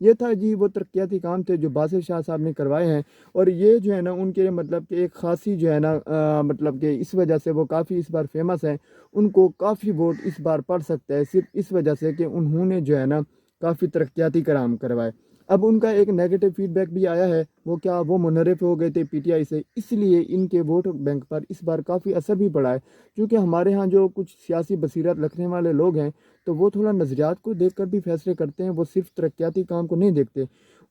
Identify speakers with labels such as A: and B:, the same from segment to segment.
A: یہ تھا جی وہ ترقیاتی کام تھے جو باسط شاہ صاحب نے کروائے ہیں، اور یہ جو ہے نا ان کے مطلب کہ ایک خاصی جو ہے نا مطلب کہ اس وجہ سے وہ کافی اس بار فیمس ہیں، ان کو کافی ووٹ اس بار پڑ سکتا ہے صرف اس وجہ سے کہ انہوں نے جو ہے نا کافی ترقیاتی کام کروائے۔ اب ان کا ایک نیگیٹو فیڈ بیک بھی آیا ہے، وہ کیا وہ منحرف ہو گئے تھے پی ٹی آئی سے، اس لیے ان کے ووٹ بینک پر اس بار کافی اثر بھی پڑا ہے، کیونکہ ہمارے ہاں جو کچھ سیاسی بصیرت رکھنے والے لوگ ہیں تو وہ تھوڑا نظریات کو دیکھ کر بھی فیصلے کرتے ہیں، وہ صرف ترقیاتی کام کو نہیں دیکھتے۔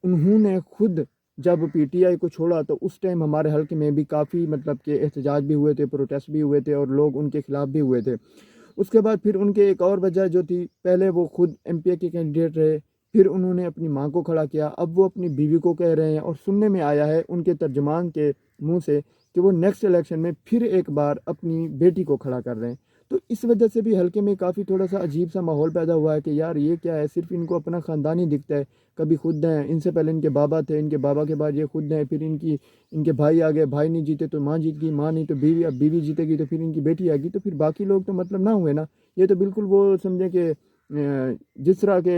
A: انہوں نے خود جب پی ٹی آئی کو چھوڑا تو اس ٹائم ہمارے حلقے میں بھی کافی مطلب کہ احتجاج بھی ہوئے تھے، پروٹیسٹ بھی ہوئے تھے، اور لوگ ان کے خلاف بھی ہوئے تھے۔ اس کے بعد پھر ان کے ایک اور وجہ جو تھی، پہلے وہ خود ایم پی اے کے کینڈیڈیٹ رہے، پھر انہوں نے اپنی ماں کو کھڑا کیا، اب وہ اپنی بیوی کو کہہ رہے ہیں، اور سننے میں آیا ہے ان کے ترجمان کے منہ سے کہ وہ نیکسٹ الیکشن میں پھر ایک بار اپنی بیٹی کو کھڑا کر رہے ہیں۔ تو اس وجہ سے بھی حلقے میں کافی تھوڑا سا عجیب سا ماحول پیدا ہوا ہے کہ یار یہ کیا ہے، صرف ان کو اپنا خاندان ہی دکھتا ہے، کبھی خود ہیں، ان سے پہلے ان کے بابا تھے، ان کے بابا کے بعد یہ خود ہیں، پھر ان کے بھائی آ گئے، بھائی نہیں جیتے تو ماں جیت گئی، ماں نہیں تو بیوی، اب بیوی جیتے گی تو پھر ان کی بیٹی آئے گی، تو پھر باقی لوگ تو مطلب نہ ہوئے نا۔ یہ تو بالکل وہ سمجھے کہ جس طرح کے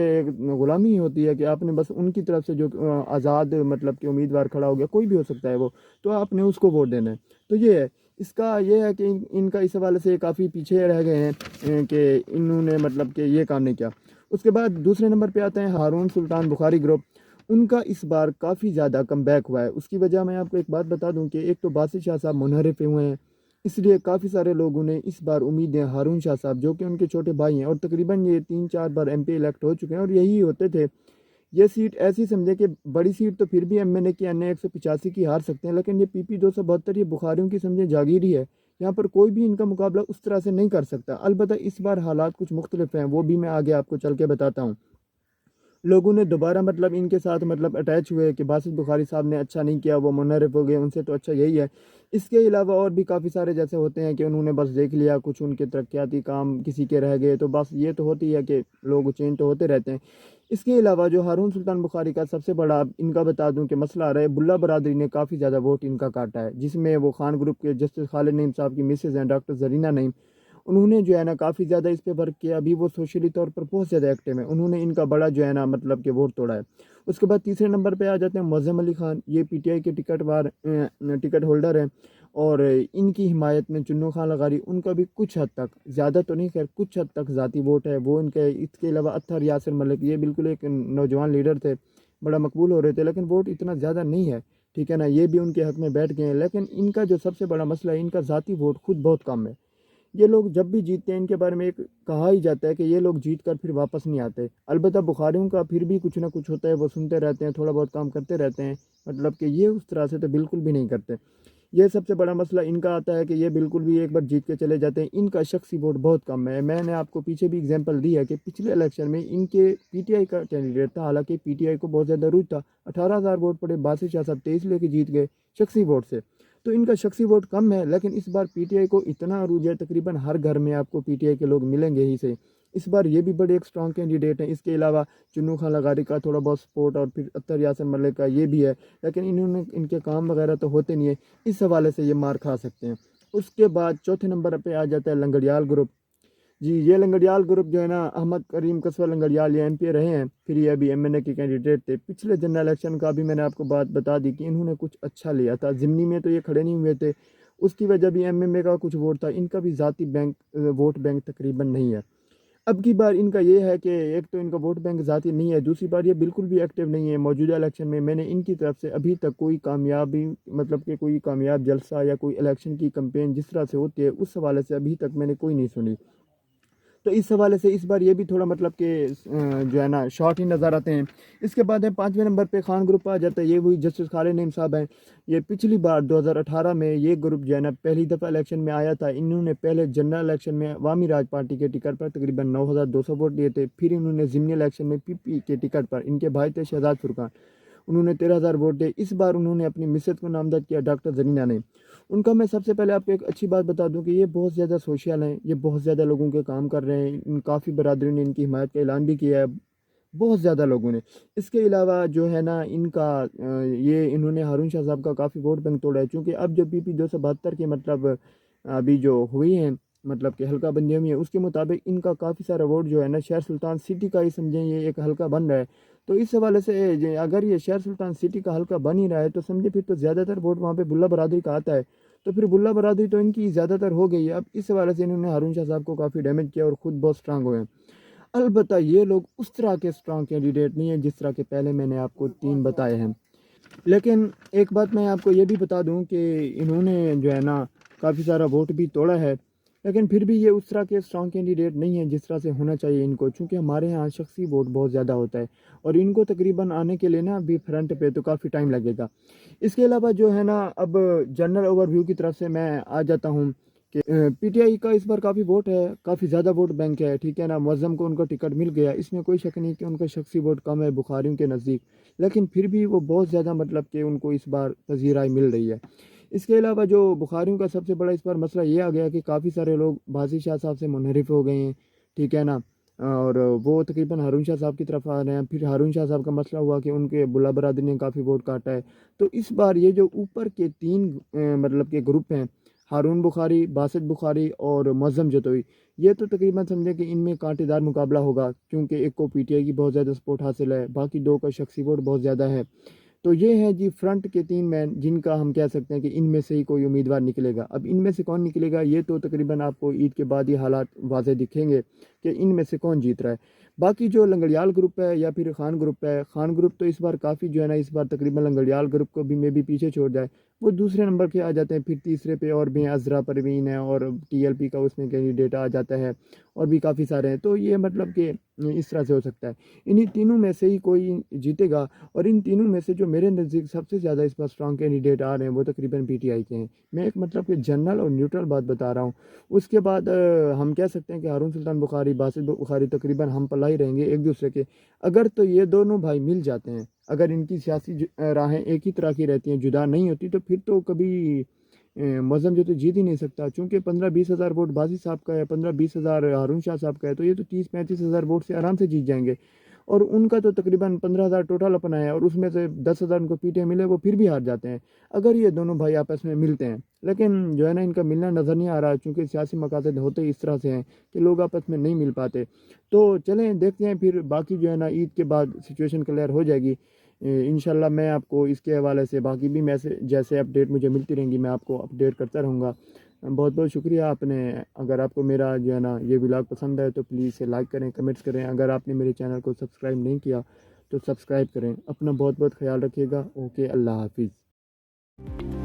A: غلامی ہوتی ہے کہ آپ نے بس ان کی طرف سے جو آزاد مطلب کہ امیدوار کھڑا ہو گیا، کوئی بھی ہو سکتا ہے وہ، تو آپ نے اس کو ووٹ دینا ہے۔ تو یہ ہے اس کا، یہ ہے کہ ان کا اس حوالے سے کافی پیچھے رہ گئے ہیں کہ انہوں نے مطلب کہ یہ کام نہیں کیا۔ اس کے بعد دوسرے نمبر پہ آتے ہیں ہارون سلطان بخاری گروپ، ان کا اس بار کافی زیادہ کم بیک ہوا ہے۔ اس کی وجہ میں آپ کو ایک بات بتا دوں کہ ایک تو باسط شاہ صاحب منحرف ہوئے ہیں، اس لیے کافی سارے لوگوں نے اس بار امیدیں ہارون شاہ صاحب جو کہ ان کے چھوٹے بھائی ہیں، اور تقریباً یہ 3-4 بار ایم پی الیکٹ ہو چکے ہیں، اور یہی ہوتے تھے۔ یہ سیٹ ایسی سمجھے کہ بڑی سیٹ تو پھر بھی ایم این اے کی این اے 185 کی ہار سکتے ہیں، لیکن یہ پی پی 272 یہ بخاریوں کی سمجھے جاگیر ہی ہے، یہاں پر کوئی بھی ان کا مقابلہ اس طرح سے نہیں کر سکتا۔ البتہ اس بار حالات کچھ مختلف ہیں، وہ بھی میں آگے آپ کو چل کے بتاتا ہوں۔ لوگوں نے دوبارہ مطلب ان کے ساتھ مطلب اٹیچ ہوئے کہ باسط بخاری صاحب نے اچھا نہیں کیا، وہ منحرف ہو گئے، ان سے تو اچھا یہی ہے۔ اس کے علاوہ اور بھی کافی سارے جیسے ہوتے ہیں کہ انہوں نے بس دیکھ لیا کچھ ان کے ترقیاتی کام کسی کے رہ گئے، تو بس یہ تو ہوتی ہے کہ لوگ چینج تو ہوتے رہتے ہیں۔ اس کے علاوہ جو ہارون سلطان بخاری کا سب سے بڑا ان کا بتا دوں کہ مسئلہ آ رہا ہے، بلا برادری نے کافی زیادہ ووٹ ان کا کاٹا ہے، جس میں وہ خان گروپ کے جسٹس خالد نعیم صاحب کی مسز ہیں ڈاکٹر زرینہ نعیم، انہوں نے جو ہے نا کافی زیادہ اس پہ ورک کیا، ابھی وہ سوشلی طور پر بہت زیادہ ایکٹیو ہیں، انہوں نے ان کا بڑا جو ہے نا مطلب کہ ووٹ توڑا ہے۔ اس کے بعد تیسرے نمبر پہ آ جاتے ہیں معظم علی خان، یہ پی ٹی آئی کے ٹکٹ ہولڈر ہیں، اور ان کی حمایت میں چنو خان لغاری، ان کا بھی کچھ حد تک، زیادہ تو نہیں خیر کچھ حد تک ذاتی ووٹ ہے وہ ان کے۔ اس کے علاوہ اطہر یاسر ملک، یہ بالکل ایک نوجوان لیڈر تھے، بڑا مقبول ہو رہے تھے، لیکن ووٹ اتنا زیادہ نہیں ہے، ٹھیک ہے نا، یہ بھی ان کے حق میں بیٹھ گئے ہیں۔ لیکن ان کا جو سب سے بڑا مسئلہ ہے، ان کا ذاتی ووٹ خود بہت کم ہے۔ یہ لوگ جب بھی جیتتے ہیں ان کے بارے میں ایک کہا ہی جاتا ہے کہ یہ لوگ جیت کر پھر واپس نہیں آتے۔ البتہ بخاریوں کا پھر بھی کچھ نہ کچھ ہوتا ہے، وہ سنتے رہتے ہیں، تھوڑا بہت کام کرتے رہتے ہیں، مطلب کہ یہ اس طرح سے تو بالکل بھی نہیں کرتے۔ یہ سب سے بڑا مسئلہ ان کا آتا ہے کہ یہ بالکل بھی ایک بار جیت کے چلے جاتے ہیں، ان کا شخصی ووٹ بہت کم ہے۔ میں نے آپ کو پیچھے بھی اگزامپل دی ہے کہ پچھلے الیکشن میں ان کے پی ٹی آئی کا کینڈیڈیٹ تھا، حالانکہ پی ٹی آئی کو بہت زیادہ عروج تھا، 18,000 ووٹ پڑے، باسط شاہ صاحب 23 لے کے جیت گئے شخصی ووٹ سے۔ تو ان کا شخصی ووٹ کم ہے، لیکن اس بار پی ٹی آئی کو اتنا عروج ہے، تقریباً ہر گھر میں آپ کو پی ٹی آئی کے لوگ ملیں گے ہی سے۔ اس بار یہ بھی بڑے ایک سٹرانگ کینڈیڈیٹ ہیں۔ اس کے علاوہ چنو خان لغاری کا تھوڑا بہت سپورٹ، اور پھر اطہر یاسر ملک کا یہ بھی ہے، لیکن ان کے کام وغیرہ تو ہوتے نہیں ہیں، اس حوالے سے یہ مار کھا سکتے ہیں۔ اس کے بعد چوتھے نمبر پہ آ جاتا ہے لنگڑیال گروپ۔ جی یہ لنگڑیال گروپ جو ہے نا، احمد کریم قصوہ لنگڑیال یہ ایم پی رہے ہیں، پھر یہ ابھی ایم این اے کے کینڈیڈیٹ تھے۔ پچھلے جنرل الیکشن کا بھی میں نے آپ کو بات بتا دی کہ انہوں نے کچھ اچھا لیا تھا، ضمنی میں تو یہ کھڑے نہیں ہوئے تھے، اس کی وجہ بھی ایم ایم اے کا کچھ ووٹ تھا، ان کا بھی ذاتی ووٹ بینک تقریباً نہیں ہے۔ اب کی بار ان کا یہ ہے کہ ایک تو ان کا ووٹ بینک ذاتی نہیں ہے، دوسری بار یہ بالکل بھی ایکٹیو نہیں ہے۔ موجودہ الیکشن میں نے ان کی طرف سے ابھی تک کوئی کامیابی مطلب کہ کوئی کامیاب جلسہ یا کوئی الیکشن کی کمپین جس طرح سے ہوتی ہے اس حوالے سے ابھی تک میں نے کوئی نہیں سنی۔ تو اس حوالے سے اس بار یہ بھی تھوڑا مطلب کہ جو ہے نا شارٹ ہی نظر آتے ہیں۔ اس کے بعد ہے پانچویں نمبر پہ خان گروپ آ جاتا ہے، یہ وہی جسٹس خالد نعیم صاحب ہیں۔ یہ پچھلی بار 2018 میں یہ گروپ جو ہے نا پہلی دفعہ الیکشن میں آیا تھا، انہوں نے پہلے جنرل الیکشن میں عوامی راج پارٹی کے ٹکٹ پر تقریباً 9,200 ووٹ دیے تھے، پھر انہوں نے ضمنی الیکشن میں پی پی کے ٹکٹ پر، ان کے بھائی تھے شہزاد فرقان، انہوں نے 13,000 ووٹ دے۔ اس بار انہوں نے اپنی مسد کو نامزد کیا ڈاکٹر زرینہ نے۔ ان کا میں سب سے پہلے آپ کو ایک اچھی بات بتا دوں کہ یہ بہت زیادہ سوشل ہیں، یہ بہت زیادہ لوگوں کے کام کر رہے ہیں، ان کافی برادریوں نے ان کی حمایت کا اعلان بھی کیا ہے، بہت زیادہ لوگوں نے۔ اس کے علاوہ جو ہے نا ان کا یہ انہوں نے ہارون شاہ صاحب کا کافی ووٹ بینک توڑا ہے، چونکہ اب جو پی پی 272 کے مطلب ابھی جو ہوئی ہیں مطلب کہ حلقہ بندی ہوئی ہے، اس کے مطابق ان کا کافی سارا ووٹ جو ہے نا شہر سلطان سٹی کا ہی سمجھیں یہ ایک حلقہ بن رہا ہے۔ تو اس حوالے سے اگر یہ شہر سلطان سٹی کا حلقہ بن ہی رہا ہے تو سمجھے پھر تو زیادہ تر ووٹ وہاں پہ بلا برادری کا آتا ہے، تو پھر بلا برادری تو ان کی زیادہ تر ہو گئی ہے۔ اب اس حوالے سے انہوں نے ہارون شاہ صاحب کو کافی ڈیمیج کیا اور خود بہت اسٹرانگ ہوئے ہیں۔ البتہ یہ لوگ اس طرح کے اسٹرانگ کینڈیڈیٹ نہیں ہیں جس طرح کے پہلے میں نے آپ کو 3 بتائے ہیں۔ لیکن ایک بات میں آپ کو یہ بھی بتا دوں کہ انہوں نے جو ہے نا کافی سارا ووٹ بھی توڑا ہے، لیکن پھر بھی یہ اس طرح کے اسٹرانگ کینڈیڈیٹ نہیں ہیں جس طرح سے ہونا چاہیے ان کو، چونکہ ہمارے ہاں شخصی ووٹ بہت زیادہ ہوتا ہے اور ان کو تقریباً آنے کے لیے نا ابھی فرنٹ پہ تو کافی ٹائم لگے گا۔ اس کے علاوہ جو ہے نا اب جنرل اوور ویو کی طرف سے میں آ جاتا ہوں کہ پی ٹی آئی کا اس بار کافی ووٹ ہے، کافی زیادہ ووٹ بینک ہے، ٹھیک ہے نا، معظم کو ان کا ٹکٹ مل گیا، اس میں کوئی شک نہیں کہ ان کا شخصی ووٹ کم ہے بخاریوں کے نزدیک، لیکن پھر بھی وہ بہت زیادہ مطلب کہ ان کو اس بار پذیرائی مل رہی ہے۔ اس کے علاوہ جو بخاریوں کا سب سے بڑا اس بار مسئلہ یہ آ گیا کہ کافی سارے لوگ بازی شاہ صاحب سے منحرف ہو گئے ہیں، ٹھیک ہے نا، اور وہ تقریباً ہارون شاہ صاحب کی طرف آ رہے ہیں۔ پھر ہارون شاہ صاحب کا مسئلہ ہوا کہ ان کے بلا برادری نے کافی ووٹ کاٹا ہے۔ تو اس بار یہ جو اوپر کے 3 مطلب کہ گروپ ہیں، ہارون بخاری، باسط بخاری اور معظم جتوئی، یہ تو تقریباً سمجھے کہ ان میں کانٹے دار مقابلہ ہوگا، کیونکہ ایک کو پی ٹی آئی کی بہت زیادہ سپورٹ حاصل ہے، باقی 2 کا شخصی ووٹ بہت زیادہ ہے۔ تو یہ ہیں جی فرنٹ کے 3 مین جن کا ہم کہہ سکتے ہیں کہ ان میں سے ہی کوئی امیدوار نکلے گا۔ اب ان میں سے کون نکلے گا یہ تو تقریباً آپ کو عید کے بعد ہی حالات واضح دکھیں گے کہ ان میں سے کون جیت رہا ہے۔ باقی جو لنگڑیال گروپ ہے یا پھر خان گروپ ہے، خان گروپ تو اس بار کافی جو ہے نا اس بار تقریباً لنگڑیال گروپ کو بھی میں بھی پیچھے چھوڑ جائے، وہ دوسرے نمبر کے آ جاتے ہیں، پھر تیسرے پہ اور بھی عذرا پروین ہے اور ٹی ایل پی کا اس میں کینڈیڈیٹ آ جاتا ہے اور بھی کافی سارے ہیں۔ تو یہ مطلب کہ اس طرح سے ہو سکتا ہے، انہی تینوں میں سے ہی کوئی جیتے گا، اور ان تینوں میں سے جو میرے نزدیک سب سے زیادہ اس بار اسٹرانگ کینڈیڈیٹ آ رہے ہیں وہ تقریباً پی ٹی آئی کے ہیں۔ میں ایک مطلب کہ جنرل اور نیوٹرل بات بتا رہا ہوں۔ اس کے بعد ہم کہہ سکتے ہیں کہ ہارون سلطان بخاری، باسط بخاری تقریباً ہم پلہ ہی رہیں گے ایک دوسرے کے، اگر تو یہ دونوں بھائی مل جاتے ہیں، اگر ان کی سیاسی راہیں ایک ہی طرح کی رہتی ہیں، جدا نہیں ہوتی، تو پھر تو کبھی معظم جو تو جیت ہی نہیں سکتا، چونکہ 15-20 ہزار ووٹ بازی صاحب کا ہے، 15-20 ہزار ہارون شاہ صاحب کا ہے، تو یہ تو 30-35 ہزار ووٹ سے آرام سے جیت جائیں گے، اور ان کا تو تقریباً 15 ہزار ٹوٹل اپنا ہے، اور اس میں سے 10 ہزار ان کو پی ٹی اے ملے، وہ پھر بھی ہار جاتے ہیں اگر یہ دونوں بھائی آپس میں ملتے ہیں۔ لیکن جو ہے نا ان کا ملنا نظر نہیں آ رہا، چونکہ سیاسی مقاصد ہوتے اس طرح سے ہیں کہ لوگ آپس میں نہیں مل پاتے۔ تو چلیں دیکھتے ہیں، پھر باقی جو ہے نا عید کے بعد سچویشن کلیئر ہو جائے گی انشاءاللہ۔ میں آپ کو اس کے حوالے سے باقی بھی جیسے اپڈیٹ مجھے ملتی رہیں گی میں آپ کو اپڈیٹ کرتا رہوں گا۔ بہت بہت شکریہ آپ نے، اگر آپ کو میرا جو ہے نا یہ ولاگ پسند ہے تو پلیز اسے لائک کریں، کمنٹس کریں، اگر آپ نے میرے چینل کو سبسکرائب نہیں کیا تو سبسکرائب کریں۔ اپنا بہت بہت خیال رکھیے گا۔ اوکے، اللہ حافظ۔